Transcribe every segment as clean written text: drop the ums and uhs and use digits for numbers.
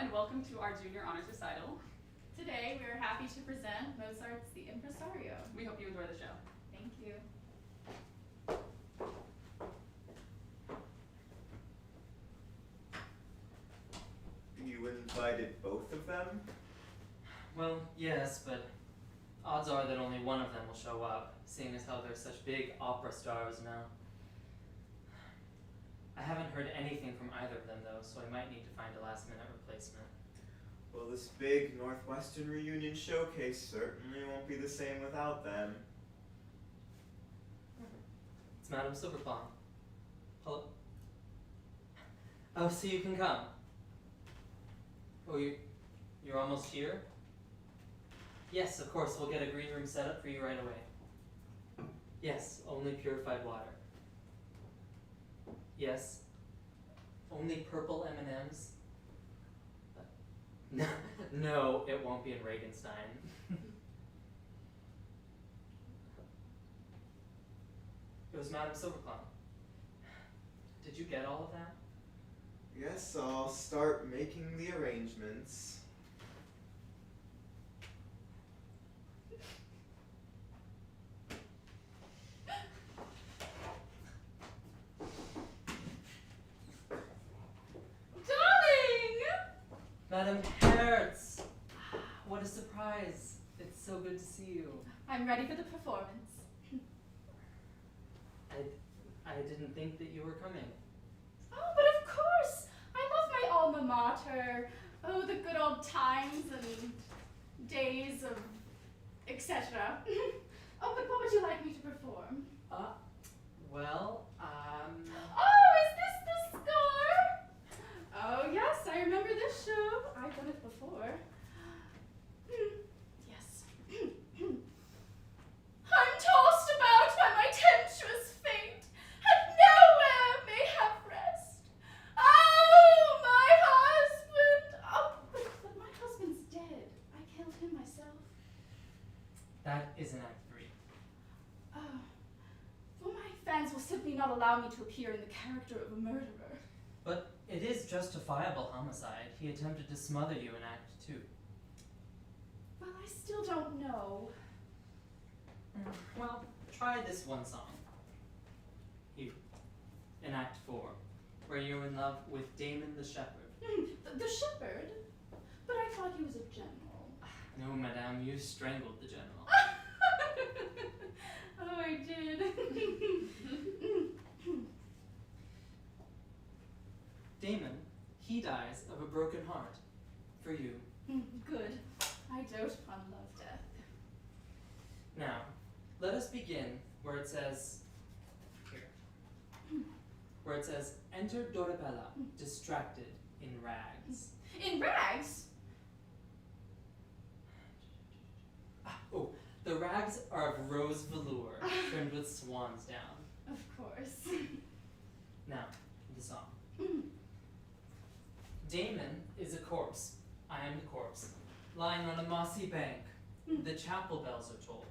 and welcome to our Junior Honors Recital. Today, we are happy to present Mozart's The Impresario. We hope you enjoy the show. Thank you. You invited both of them? Well, yes, but odds are that only one of them will show up, seeing as how they're such big opera stars now. I haven't heard anything from either of them, though, so I might need to find a last-minute replacement. Well, this big Northwestern reunion showcase certainly won't be the same without them. It's Madame Silberklang. Hello? Oh, so you can come. Oh, you're almost here? Yes, of course, we'll get a green room set up for you right away. Yes, only purified water. Yes, only purple M&Ms. No, it won't be in Regenstein. It was Madame Silberklang. Did you get all of that? Yes, I'll start making the arrangements. Madame Herz! What a surprise. It's so good to see you. I'm ready for the performance. I didn't think that you were coming. Oh, but of course! I love my alma mater. Oh, the good old times and days of etc. Oh, but what would you like me to perform? Well, Oh, is this the score? Oh, yes, I remember this show. I've done it before. Yes. I'm tossed about by my tempestuous fate, and nowhere may have rest. Oh, my husband! Oh, but my husband's dead. I killed him myself. that is an Act 3. Oh, well, my fans will simply not allow me to appear in the character of a murderer. But it is justifiable homicide. He attempted to smother you in Act 2. Well, I still don't know. Well, try this one song. Here, in Act 4, where you're in love with Damon the Shepherd. The shepherd? But I thought he was a general. No, madame, you strangled the general. Oh, I did. Damon, he dies of a broken heart. For you. Good. I dote upon love death. Now, let us begin where it says, here, where it says, enter Dorabella, distracted in rags. In rags? Oh, the rags are of rose velour, trimmed with swan's down. Of course. Now, the song. Damon is a corpse. I am the corpse, lying on a mossy bank. The chapel bells are tolled.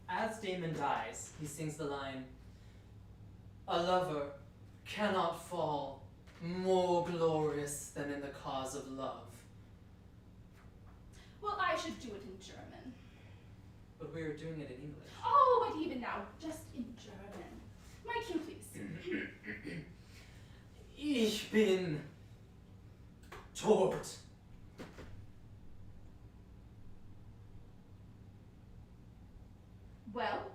As Damon dies, he sings the line, a lover cannot fall more glorious than in the cause of love. Well, I should do it in German. But we are doing it in English. Oh, but even now, just in German. My cue, please. Ich bin tot. Well?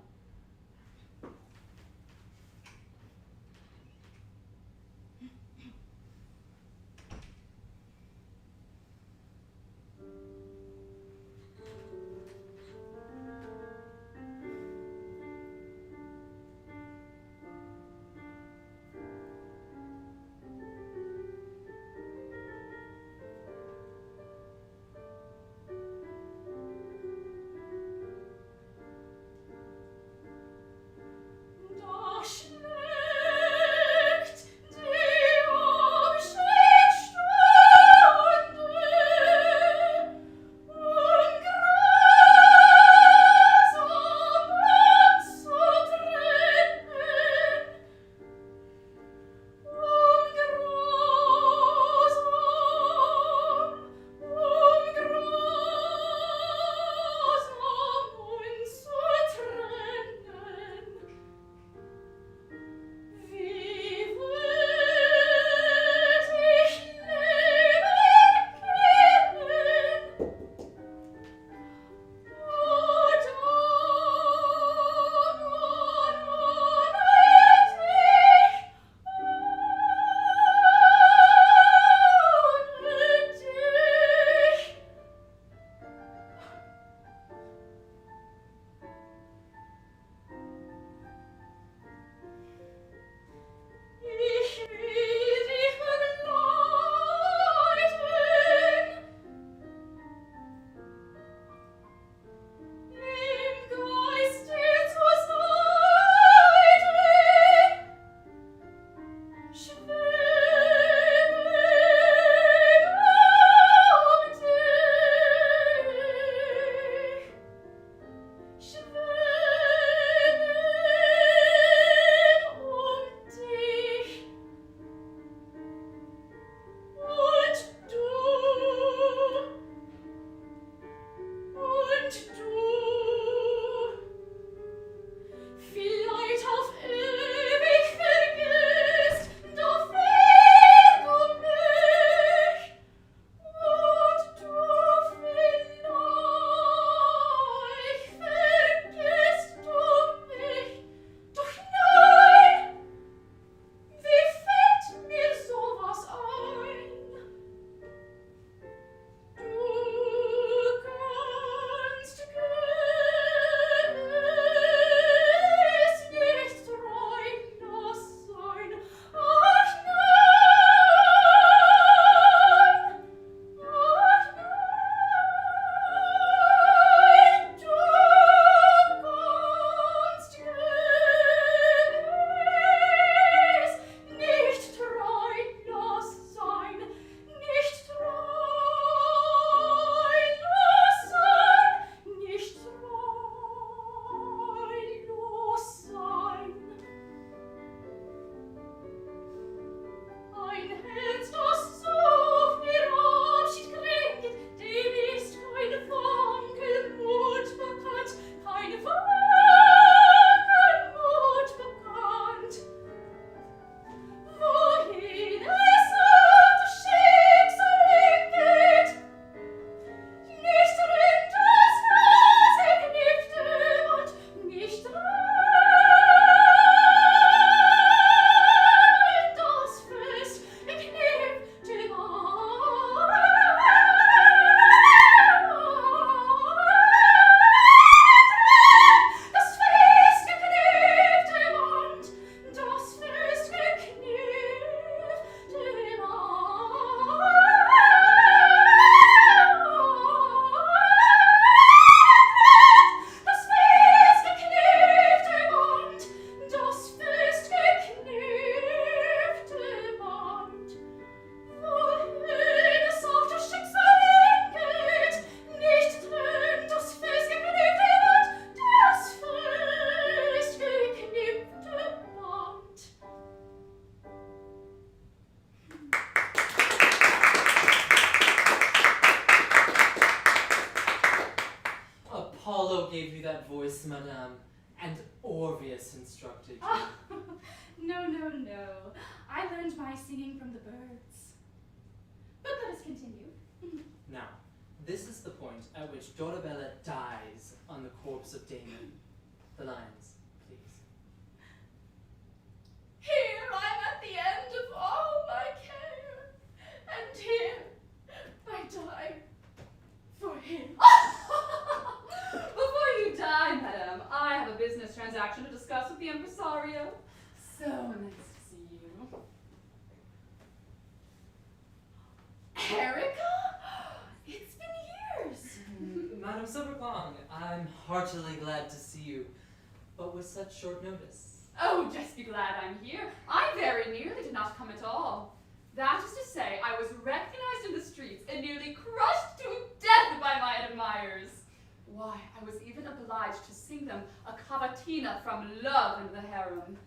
that voice, madame, and Orpheus instructed you. Oh, no, no, no. I learned my singing from the birds. But let us continue. Now, this is the point at which Dorabella dies on the corpse of Damon. The lines, please. Here I'm at the end of all my care, and here I die for him. Before you die, madam, I have a business transaction to discuss with the impresario. So nice to see you. Erica? It's been years. Madame Silberklang, I'm heartily glad to see you, but with such short notice. Oh, just be glad I'm here. I very nearly did not come at all. That is to say, I was recognized in the streets and nearly crushed to death by my admirers. Why, I was even obliged to sing them a cavatina from Love in the Harem.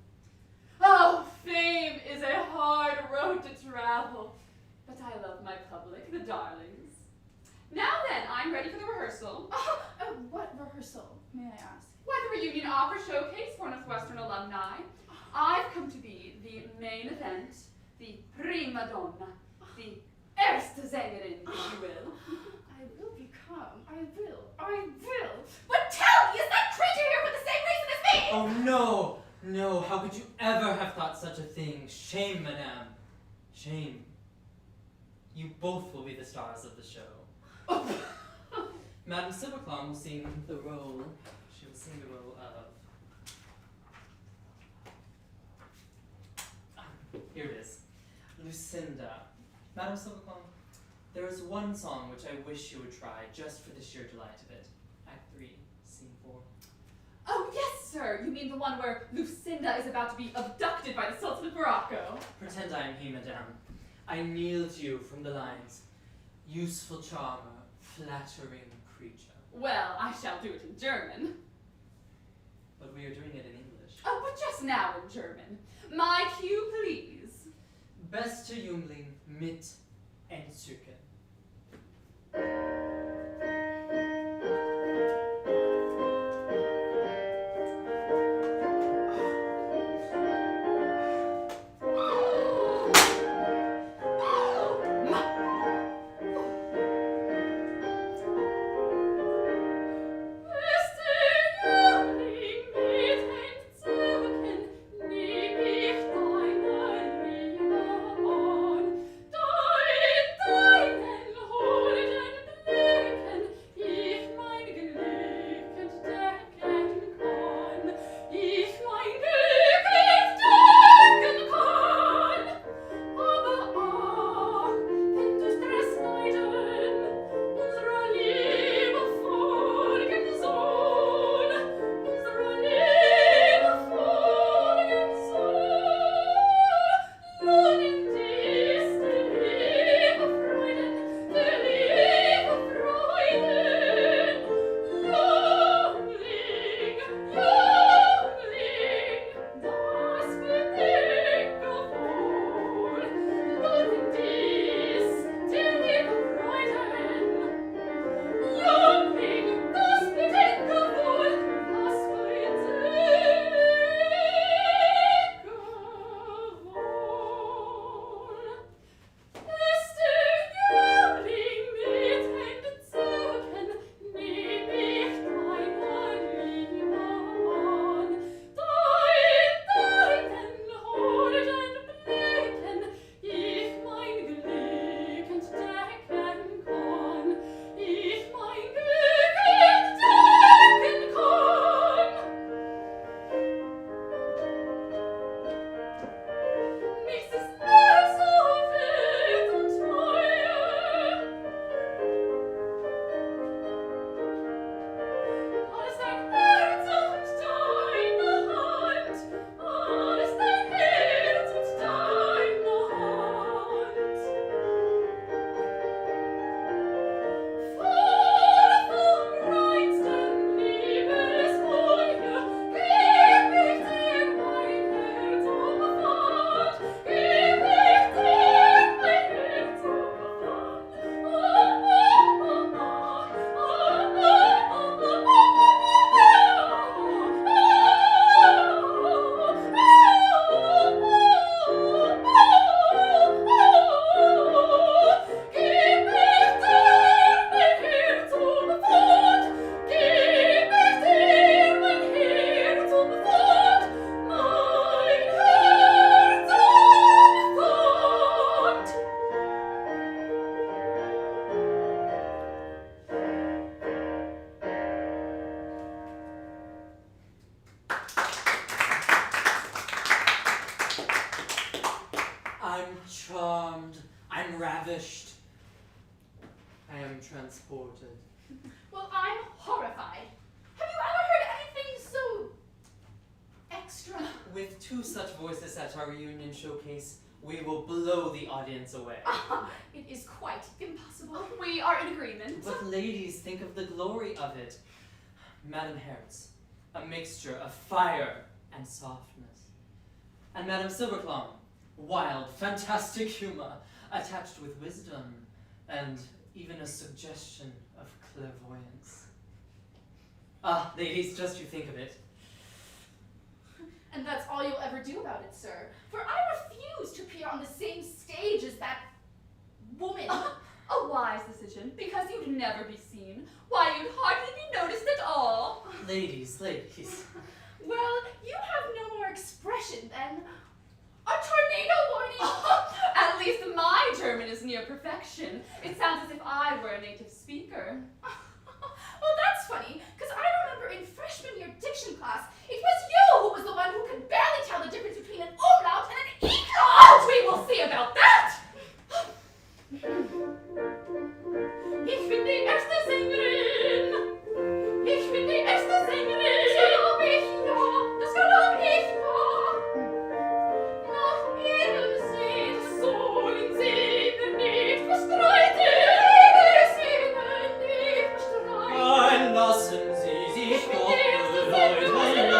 Oh, fame is a hard road to travel, but I love my public, the darlings. Now then, I'm ready for the rehearsal. What rehearsal, may I ask? Why, the reunion opera showcase for Northwestern alumni. I've come to be the main event, the prima donna, the erste Sängerin, if you will. I will. But tell me, is that creature here for the same reason as me? Oh no! No, how could you ever have thought such a thing? Shame, madame. Shame. You both will be the stars of the show. Madame Silberklang will sing the role. She will sing the role of... Here it is. Lucinda. Madame Silberklang, there is one song which I wish you would try, just for the sheer delight of it. Act 3, Scene 4. Oh, yes, sir. You mean the one where Lucinda is about to be abducted by the Sultan of Morocco? Pretend I am he, madame. I kneel to you from the lines. Useful charmer, flattering creature. Well, I shall do it in German. But we are doing it in English. Oh, but just now in German. My cue, please. Beste Jüngling mit Entzücken. Deinen holden Blick I'm charmed. I'm ravished. I am transported. Well, I'm horrified. Have you ever heard anything so extra? With 2 such voices at our reunion showcase, we will blow the audience away. It is quite impossible. We are in agreement. But ladies, think of the glory of it. Madame Herz, a mixture of fire and softness. And Madame Silberklang, wild, fantastic humor, attached with wisdom and even a suggestion of clairvoyance. Ah, ladies, just you think of it. And that's all you'll ever do about it, sir. For I refuse to appear on the same stage as that woman. A wise decision, because you'd never be seen. Why, you'd hardly be noticed at all. Ladies. Well, you have no more expression than a tornado warning. At least my German is near perfection. It sounds as if I were a native speaker. Well, that's funny, because I remember in freshman year diction class, it was you who was the one who could barely tell the difference between an umlaut and an Oh, we will see about that! Ich bin die erste Sängerin. Ich bin die erste Sängerin. Glaub ich, ja. Das glaub ich, ja. Nach ihrem Sinn Sollen sie nicht bestreiten. Singen nicht bestreiten. Nein, lassen Sie sich doch bedeuten.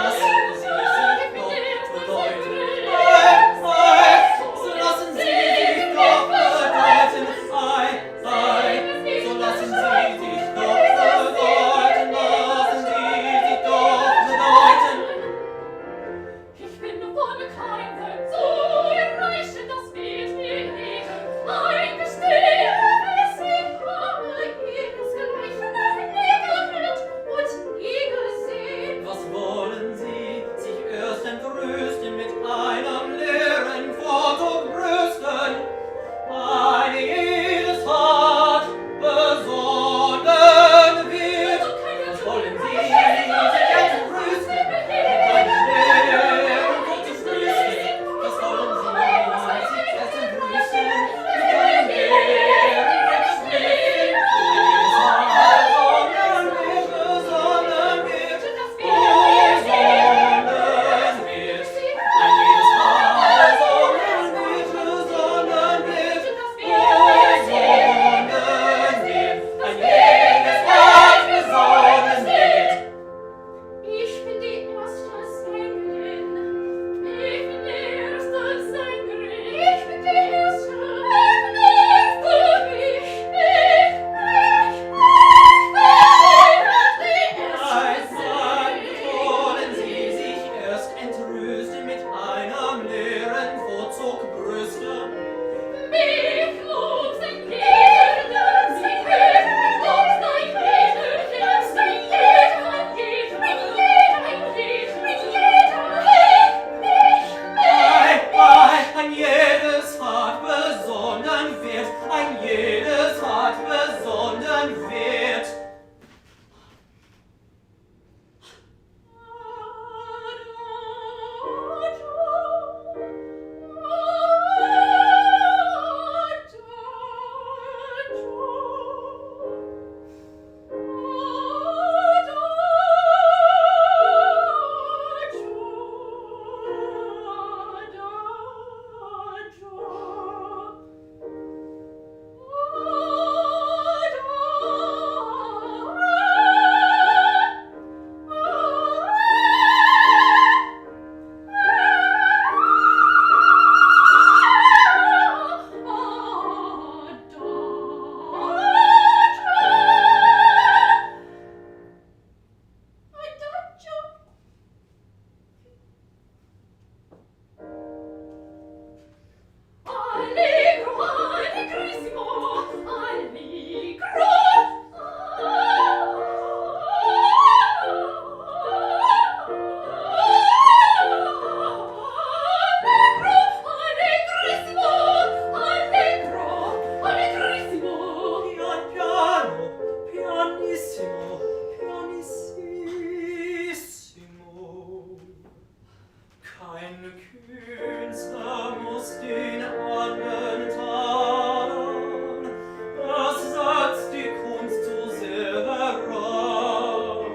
Künstler muss den anderen tadeln, das setzt die Kunst zu sehr heraus.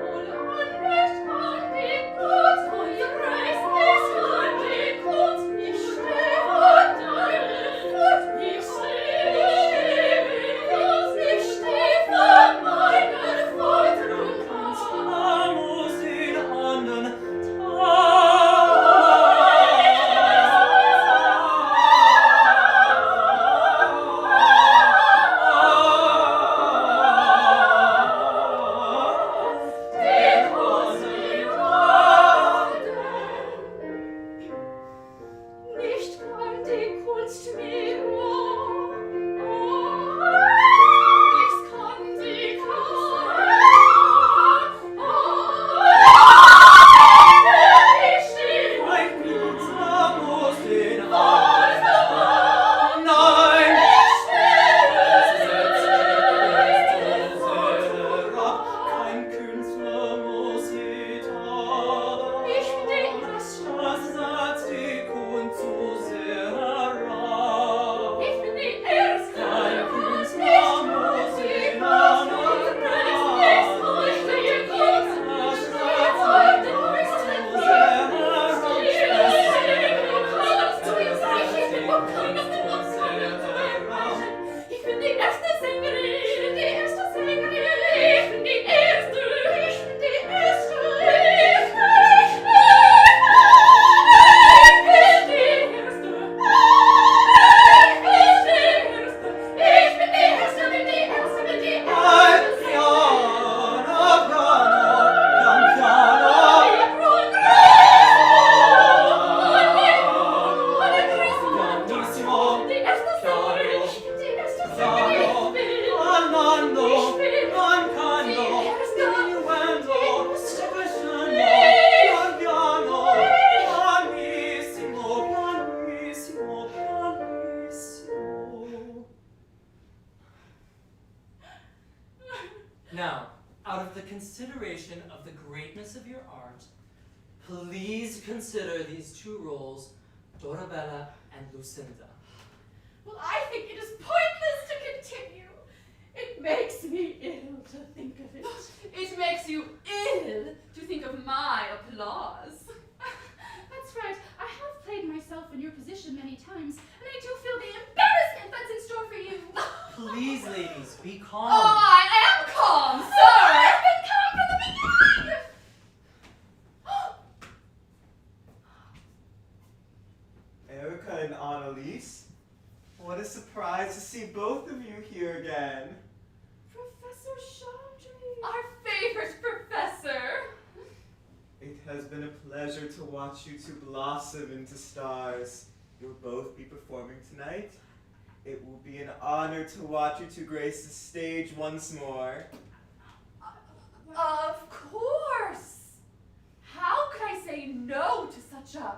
Und Unrecht kann die Kunst, und Recht nicht kann die Kunst. Ich steh vor deinem Fuß, ich steh vor meinen Pfoten und Künstler muss den anderen Nicht kann die Kunst mir nichts kann die Kunst. Ich stehe Ein Künstler muss den anderen. Nein! Kein Künstler muss je tadeln. Ich bin die Erste. Das setzt die Kunst zu sehr heraus. Ich bin die Erste. Kein Künstler muss den anderen. Ich bin die erste Sängerin. Ich bin die erste Sängerin. Ich bin die erste. Ich bin die erste. Ich bin die erste. Now, out of the consideration of the greatness of your art, please consider these two roles, Dorabella and Lucinda. Well, I think it is pointless to continue. It makes me ill to think of it. It makes you ill to think of my applause. That's right. I have played myself in your position many times, and I do feel the embarrassment that's in store for you. Please, ladies, be calm. Oh, I am calm, I've sir! been calm from the beginning. Erica and Annalise, what a surprise to see both of you here again. Professor Schamdry. Our favorite professor. It has been a pleasure to watch you two blossom into stars. You'll both be performing tonight. It will be an honor to watch you two grace the stage once more. Of course. How could I say no to such a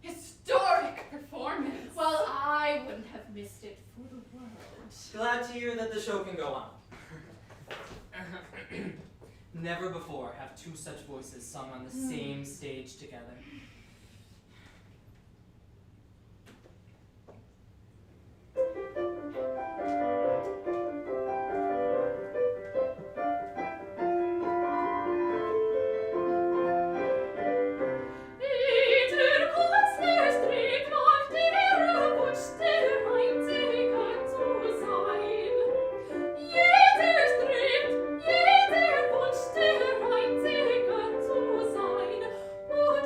historic performance? Well, I wouldn't have missed it for the world. Glad to hear that the show can go on. Never before have two such voices sung on the same stage together. Jeder Wunsch der Einzige zu sein, und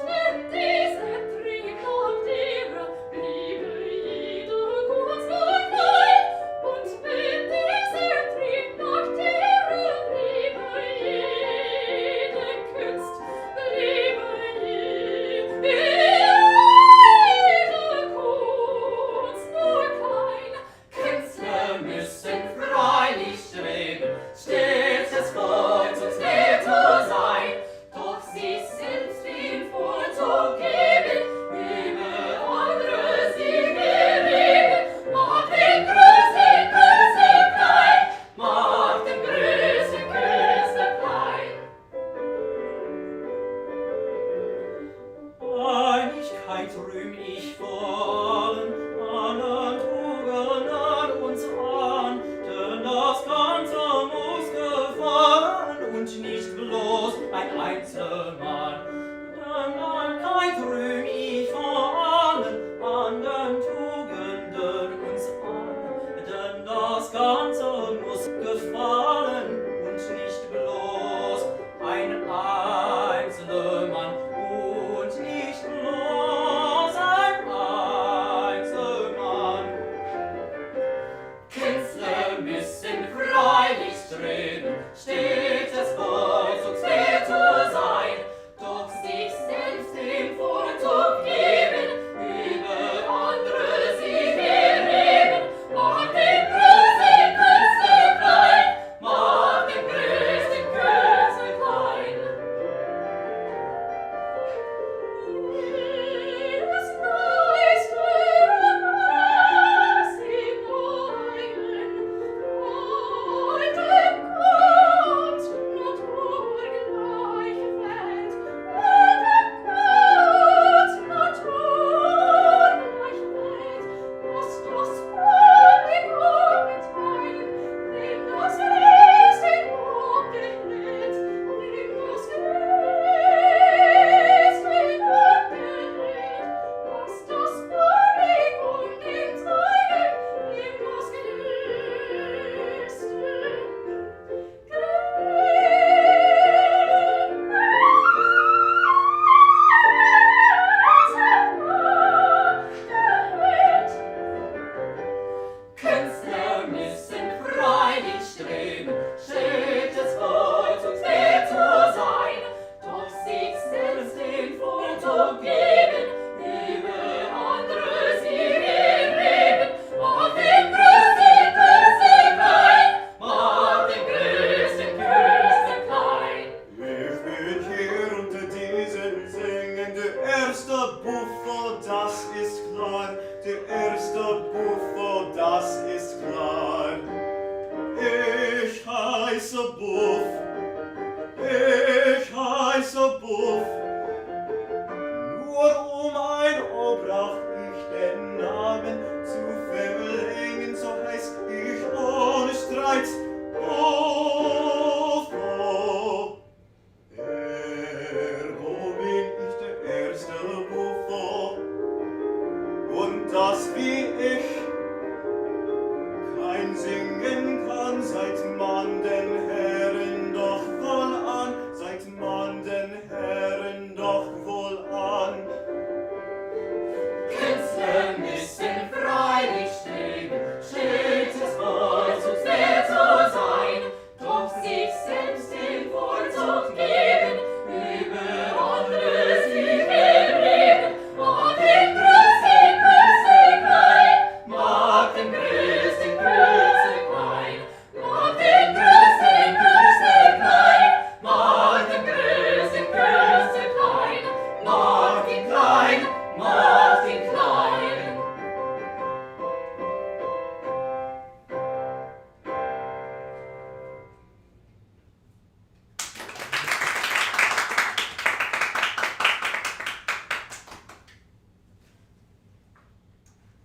Geit rühm ich vor allen Tugenden uns an, denn das Ganze muss gefallen und nicht bloß ein Einzelmann. Denn Geit rühm ich vor allen anderen Tugenden uns an, denn das Ganze muss gefallen und nicht bloß ein Einzelmann und nicht bloß ein Einzelmann. Künstler müssen freilich streben, stets vorzugswert zu sein, doch sich selbst den Vorzug geben, über andere sie erheben, macht den größten Künstler klein, macht den größten Künstler klein. Jedes Neues was im Neuen, alte Kunst, Natur gleich Welt, alte Kunst, Natur gleich Welt, was das Publikum mitteilen, wem das Rest in Lob gehält, wem das Rest in Lob gehält, was das Publikum mitteilen, wem das Künstler müssen freilich streben, stets vorzugswert zu sein, doch sich selbst den Vorzug geben, über andere sie erheben, macht den größten Künstler klein, macht den größten Künstler klein. Ich bin hier unter diesen Singen, der erste Buffo, das ist klar, der erste Buffo, das ist klar. Ich heiße Buff, ich heiße Buff, nur um ein Obrach ich den Namen zu verlängern, so heiß ich ohne Streit Buffo. Ergo bin ich der erste Buffo, und das wie ich kein Singen kann, seit man den Herren doch wohl an, seit man den Herren doch wohl an. Künstler müssen freilich streben, stets vorzugswert zu sein, doch sich selbst den Vorzug geben, über andere sie erheben, macht den größten Künstler klein, macht den größten Künstler klein, macht den größten Künstler klein, macht den größten Künstler klein, macht ihn klein, macht ihn klein.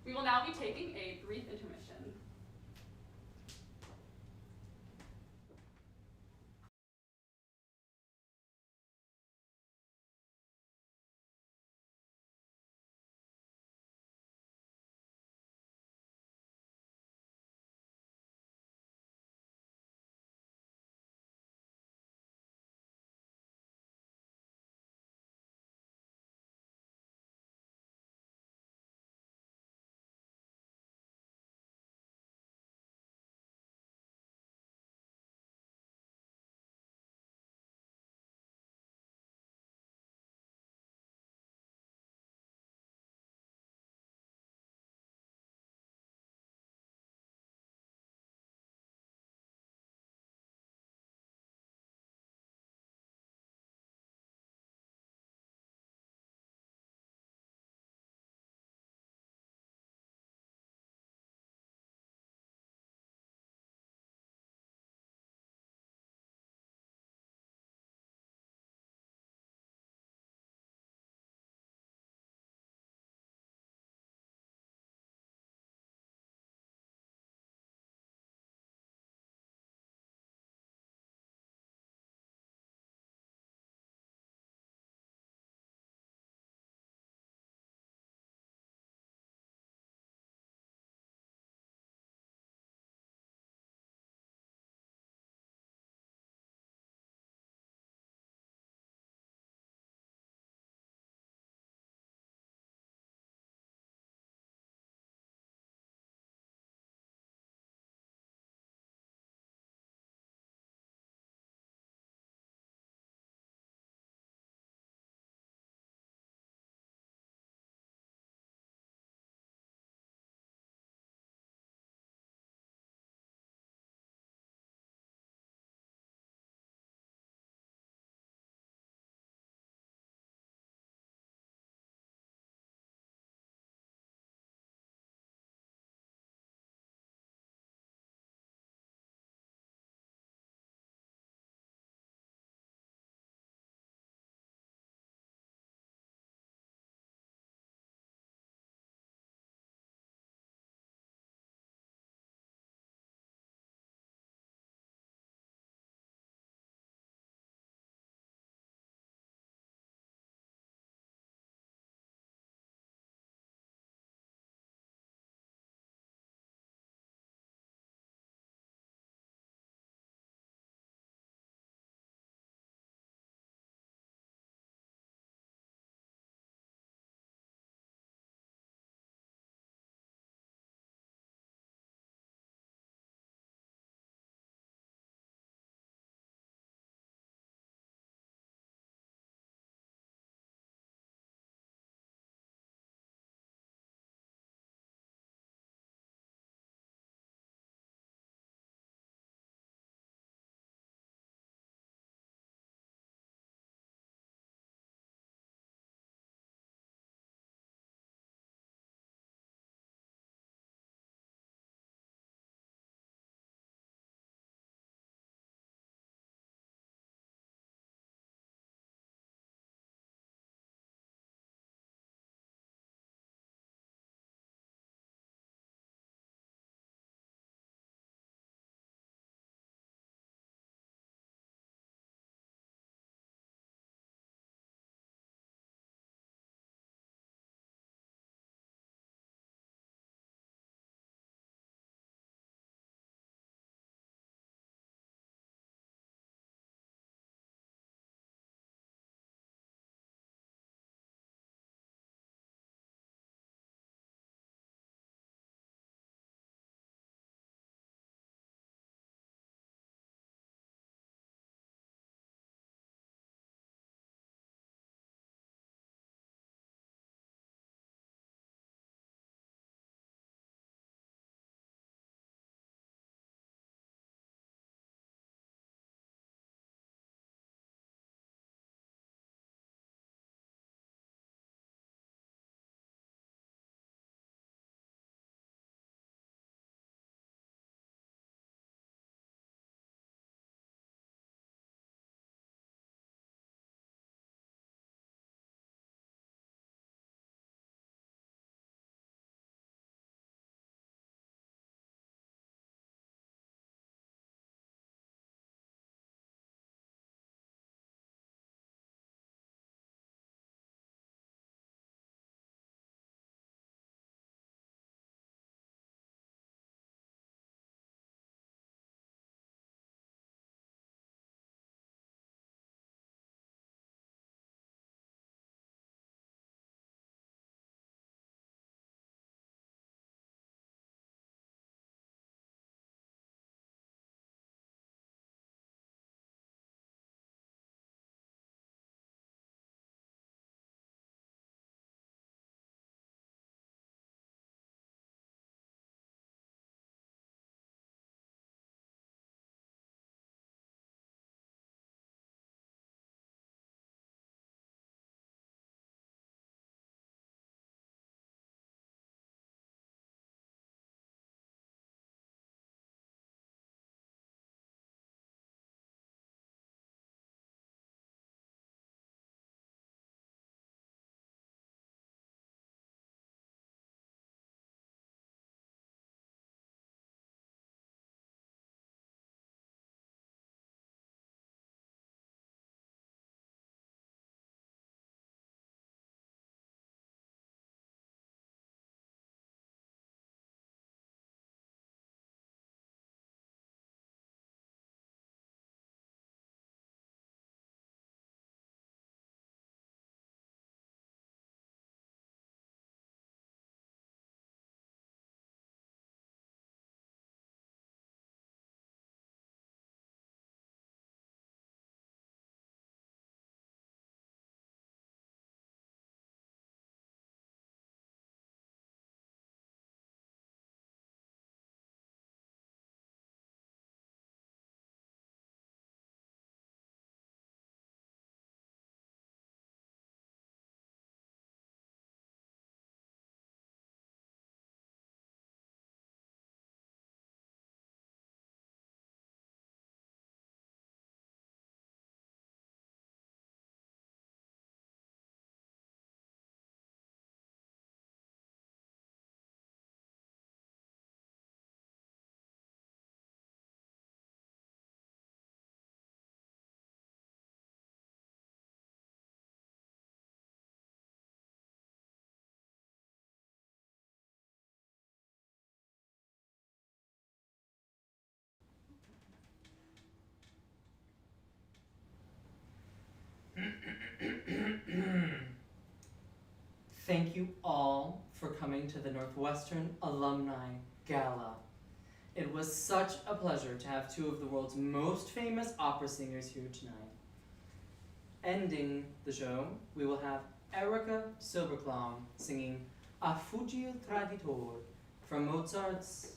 We will now be taking a brief intermission. Thank you all for coming to the Northwestern Alumni Gala. It was such a pleasure to have two of the world's most famous opera singers here tonight. Ending the show, we will have Erika Silberklang singing A Fugil Traditor from Mozart's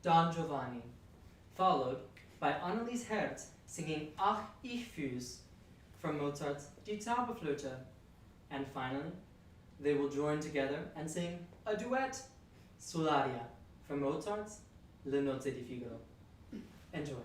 Don Giovanni, followed by Annelies Herz singing Ach, ich fühl's from Mozart's Die Zauberflöte, and finally, they will join together and sing a duet, Sullaria, from Mozart's Le Nozze di Figaro. Enjoy.